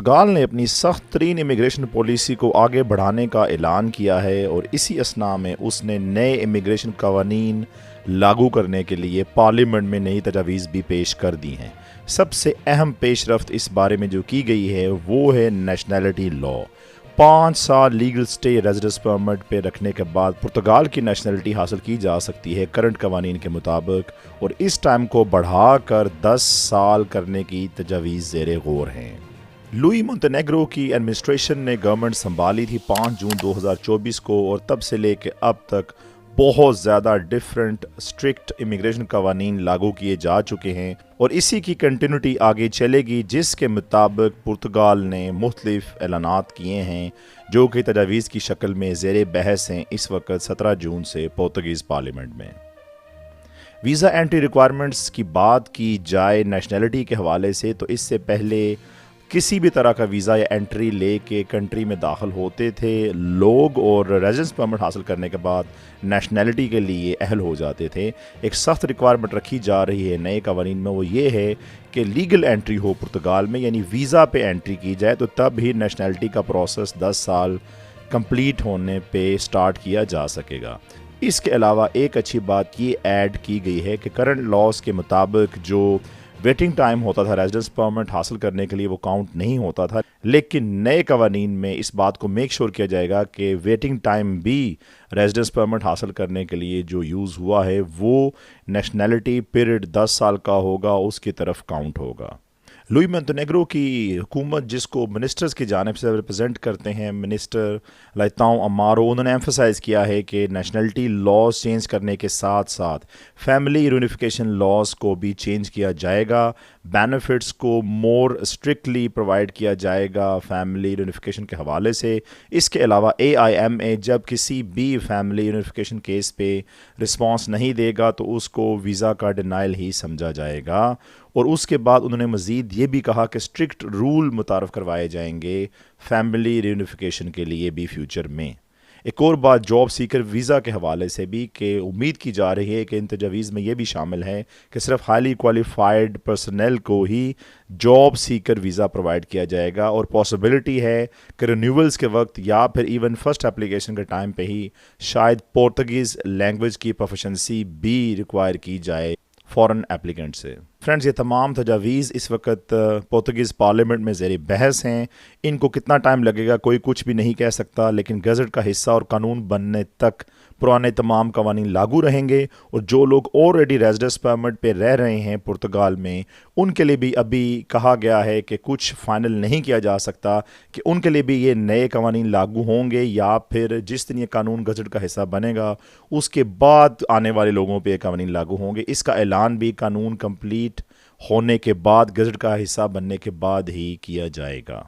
پرتگال نے اپنی سخت ترین امیگریشن پالیسی کو آگے بڑھانے کا اعلان کیا ہے اور اسی اثناء میں اس نے نئے امیگریشن قوانین لاگو کرنے کے لیے پارلیمنٹ میں نئی تجاویز بھی پیش کر دی ہیں۔ سب سے اہم پیش رفت اس بارے میں جو کی گئی ہے وہ ہے نیشنلٹی لا۔ 5 سال لیگل سٹے ریزیڈنس پرمٹ پہ رکھنے کے بعد پرتگال کی نیشنلٹی حاصل کی جا سکتی ہے کرنٹ قوانین کے مطابق، اور اس ٹائم کو بڑھا کر 10 سال کرنے کی تجاویز زیر غور ہیں۔ لوئی مونٹینیگرو کی ایڈمنسٹریشن نے گورنمنٹ سنبھالی تھی 5 جون 2024 کو، اور تب سے لے کے اب تک بہت زیادہ ڈیفرنٹ اسٹرکٹ امیگریشن قوانین لاگو کیے جا چکے ہیں، اور اسی کی کنٹینیوٹی آگے چلے گی، جس کے مطابق پرتگال نے مختلف اعلانات کیے ہیں جو کہ تجاویز کی شکل میں زیر بحث ہیں اس وقت 17 جون سے پرتگیز پارلیمنٹ میں۔ ویزا انٹری ریکوائرمنٹس کی بات کی جائے نیشنلٹی کے حوالے سے، تو اس سے پہلے کسی بھی طرح کا ویزا یا انٹری لے کے کنٹری میں داخل ہوتے تھے لوگ، اور ریزیڈنس پرمٹ حاصل کرنے کے بعد نیشنلٹی کے لیے اہل ہو جاتے تھے۔ ایک سخت ریکوائرمنٹ رکھی جا رہی ہے نئے قوانین میں، وہ یہ ہے کہ لیگل انٹری ہو پرتگال میں، یعنی ویزا پہ انٹری کی جائے تو تب ہی نیشنلٹی کا پروسیس 10 سال کمپلیٹ ہونے پہ سٹارٹ کیا جا سکے گا۔ اس کے علاوہ ایک اچھی بات یہ ایڈ کی گئی ہے کہ کرنٹ لاز کے مطابق جو ویٹنگ ٹائم ہوتا تھا ریزیڈنس پرمٹ حاصل کرنے کے لیے وہ کاؤنٹ نہیں ہوتا تھا، لیکن نئے قوانین میں اس بات کو میک شور کیا جائے گا کہ ویٹنگ ٹائم بھی ریزیڈنس پرمٹ حاصل کرنے کے لیے جو یوز ہوا ہے وہ نیشنلٹی پیریڈ 10 سال کا ہوگا، اس کی طرف کاؤنٹ ہوگا۔ لوئی مونٹینیگرو کی حکومت، جس کو منسٹرز کی جانب سے ریپرزینٹ کرتے ہیں منسٹر لائتاؤ امارو، انہوں نے ایمفسائز کیا ہے کہ نیشنلٹی لاز چینج کرنے کے ساتھ ساتھ فیملی یونیفیکیشن لاز کو بھی چینج کیا جائے گا، بینیفٹس کو مور اسٹرکٹلی پرووائڈ کیا جائے گا فیملی یونیفیکیشن کے حوالے سے۔ اس کے علاوہ AIMA جب کسی بھی فیملی یونیفیکیشن کیس پہ رسپانس نہیں دے گا تو اس کو ویزا کا ڈینائل ہی سمجھا جائے گا، اور اس کے بعد انہوں نے مزید یہ بھی کہا کہ اسٹرکٹ رول متعارف کروائے جائیں گے فیملی ریونیفیکیشن کے لیے بھی فیوچر میں۔ ایک اور بات جاب سیکر ویزا کے حوالے سے بھی کہ امید کی جا رہی ہے کہ ان تجاویز میں یہ بھی شامل ہے کہ صرف ہائیلی کوالیفائڈ پرسنل کو ہی جاب سیکر ویزا پرووائڈ کیا جائے گا، اور پاسبلٹی ہے کہ رینیولز کے وقت یا پھر ایون فرسٹ اپلیکیشن کے ٹائم پہ ہی شاید پرتگیز لینگویج کی پروفیشنسی بھی ریکوائر کی جائے فورن ایپلیکنٹ سے۔ فرینڈز، یہ تمام تجاویز اس وقت پرتگیز پارلیمنٹ میں زیر بحث ہیں۔ ان کو کتنا ٹائم لگے گا کوئی کچھ بھی نہیں کہہ سکتا، لیکن گزٹ کا حصہ اور قانون بننے تک پرانے تمام قوانین لاگو رہیں گے، اور جو لوگ آلریڈی ریزیڈنس پرمٹ پہ رہ رہے ہیں پرتگال میں ان کے لیے بھی ابھی کہا گیا ہے کہ کچھ فائنل نہیں کیا جا سکتا کہ ان کے لیے بھی یہ نئے قوانین لاگو ہوں گے یا پھر جس دن یہ قانون گزٹ کا حصہ بنے گا اس کے بعد آنے والے لوگوں پہ یہ قوانین لاگو ہوں گے۔ اس کا اعلان بھی قانون کمپلیٹ ہونے کے بعد، گزٹ کا حصہ بننے کے بعد ہی کیا جائے گا۔